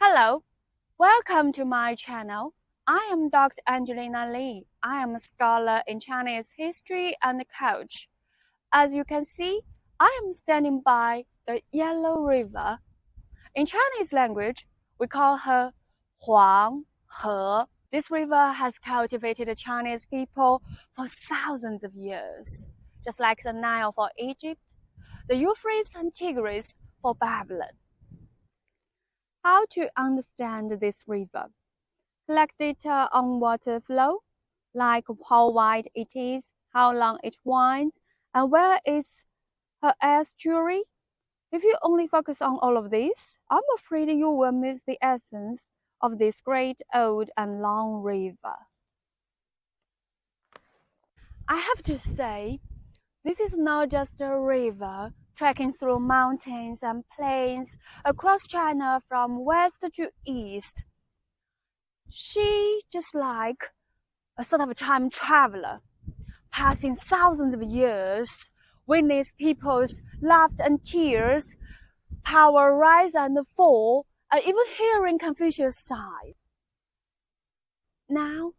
Hello, welcome to my channel. I am Dr. Angelina Lee. I am a scholar in Chinese history and coach. As you can see, I am standing by the Yellow River. In Chinese language, we call her Huanghe. This river has cultivated the Chinese people for thousands of years, just like the Nile for Egypt, the Euphrates and Tigris for Babylon. How to understand this river? Collect data on water flow, like how wide it is, how long it winds, and where is her estuary. If you only focus on all of this, I'm afraid you will miss the essence of this great old and long river. I have to say, this is not just a river trekking through mountains and plains across China from west to east. She just like a sort of a time traveler, passing thousands of years, witness people's laughter and tears, power rise and fall, and even hearing Confucius sigh. Now,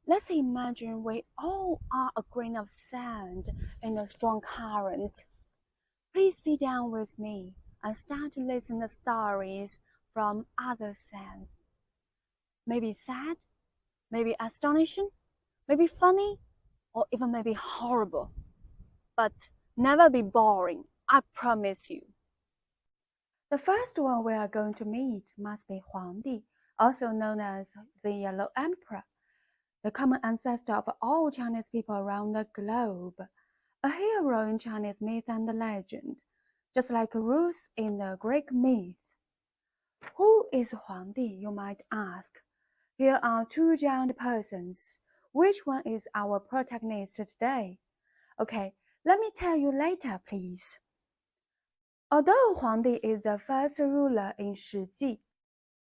let's imagine we all are a grain of sand in a strong current. Please sit down with me and start to listen to stories from other sands. Maybe sad, maybe astonishing, maybe funny, or even maybe horrible. But never be boring, I promise you. The first one we are going to meet must be Huangdi, also known as the Yellow Emperor, the common ancestor of all Chinese people around the globe, a hero in Chinese myth and legend, just like Zeus in the Greek myth. Who is Huangdi, you might ask? Here are two giant persons. Which one is our protagonist today? Okay, let me tell you later, please. Although Huangdi is the first ruler in Shiji,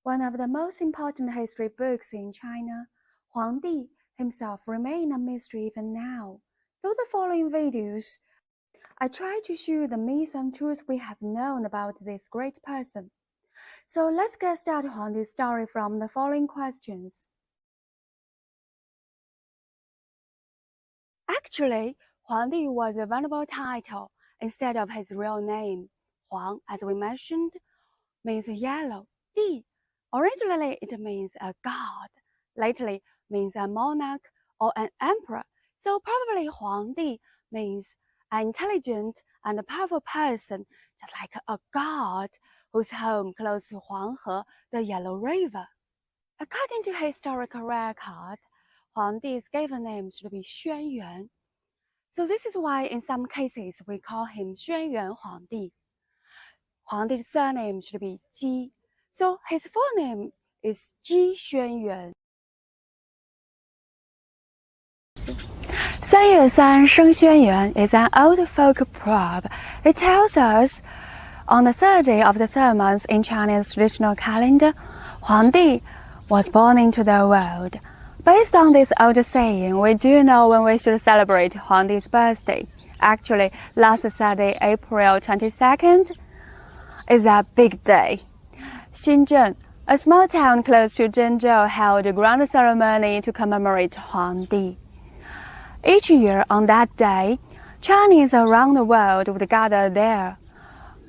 one of the most important history books in China, Huangdi himself remains a mystery even now. Through the following videos, I try to show the myths and truth we have known about this great person. So let's get started on this story from the following questions. Actually, Huangdi was a venerable title instead of his real name. Huang, as we mentioned, means yellow. Di, originally it means a god. Lately means a monarch or an emperor. So probably Huangdi means an intelligent and powerful person, just like a god whose home close to Huanghe, the Yellow River. According to historical record, Huangdi's given name should be Xuanyuan. So this is why in some cases we call him Xuanyuan Huangdi. Huangdi's surname should be Ji. So his full name is Ji Xuanyuan. 3月3生轩辕 is an old folk proverb. It tells us on the third day of the 3rd month in Chinese traditional calendar, Huangdi was born into the world. Based on this old saying, we do know when we should celebrate Huangdi's birthday. Actually, last Saturday, April 22nd, is a big day. Xinzhen, a small town close to Zhengzhou, held a grand ceremony to commemorate Huangdi. Each year on that day, Chinese around the world would gather there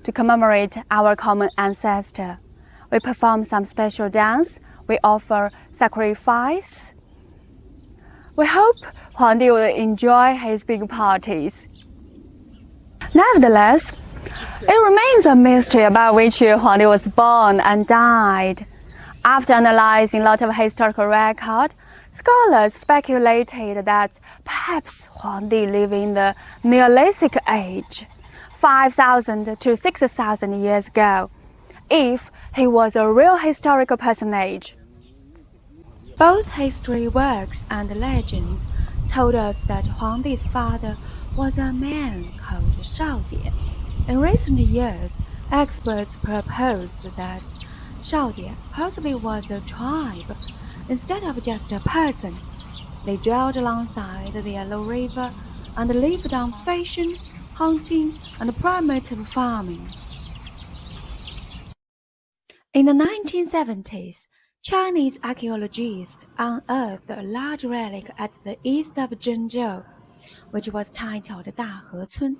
to commemorate our common ancestor. We perform some special dance, we offer sacrifice. We hope Huangdi will enjoy his big parties. Nevertheless, it remains a mystery about which year Huangdi was born and died. After analyzing a lot of historical record, scholars speculated that perhaps Huangdi lived in the Neolithic age, 5,000 to 6,000 years ago, if he was a real historical personage. Both history works and legends told us that Huangdi's father was a man called Shaodian. In recent years, experts proposed that Shaodian possibly was a tribe instead of just a person. They dwelled alongside the Yellow River and lived on fishing, hunting, and primitive farming. In the 1970s, Chinese archaeologists unearthed a large relic at the east of Zhengzhou, which was titled Dahecun.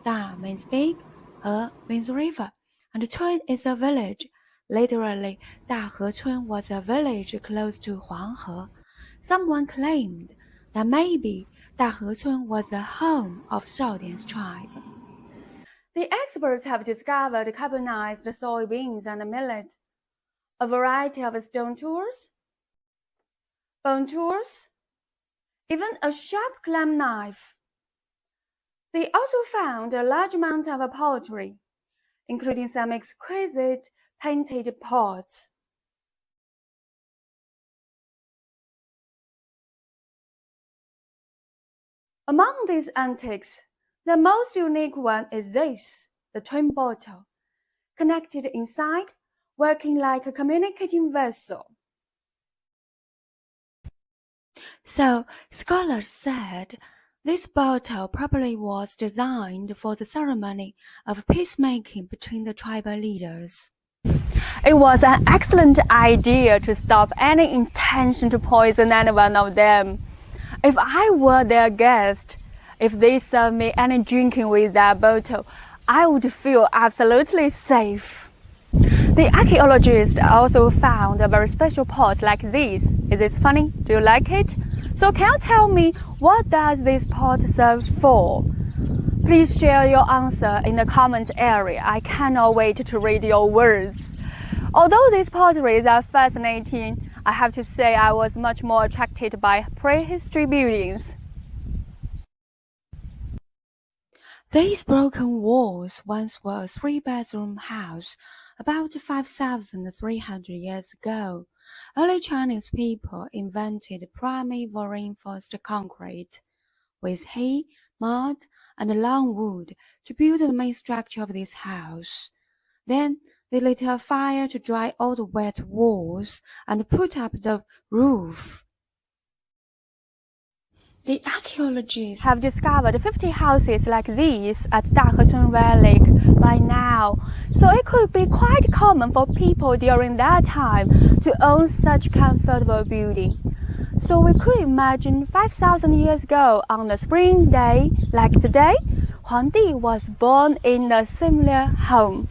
Da means big, He means river, and Cun is a village. Literally, Dahecun was a village close to Huanghe. Someone claimed that maybe Dahecun was the home of Shaodian's tribe. The experts have discovered carbonized soybeans and millet, a variety of stone tools, bone tools, even a sharp clamp knife. They also found a large amount of pottery, including some exquisite painted pots. Among these antiques, the most unique one is this, the twin bottle, connected inside, working like a communicating vessel. So, scholars said this bottle probably was designed for the ceremony of peacemaking between the tribal leaders. It was an excellent idea to stop any intention to poison any one of them. If I were their guest, if they served me any drinking with that bottle, I would feel absolutely safe. The archaeologists also found a very special pot like this. Is this funny? Do you like it? So can you tell me, what does this pot serve for? Please share your answer in the comment area. I cannot wait to read your words. Although these potteries are fascinating, I have to say I was much more attracted by prehistory buildings. These broken walls once were a 3-bedroom house about 5,300 years ago. Early Chinese people invented primeval reinforced concrete with hay, mud, and long wood to build the main structure of this house. Then they lit a fire to dry all the wet walls and put up the roof. The archaeologists have discovered 50 houses like these at Dahecun Relic by now, so it could be quite common for people during that time to own such comfortable building. So we could imagine 5,000 years ago on a spring day like today, Huangdi was born in a similar home.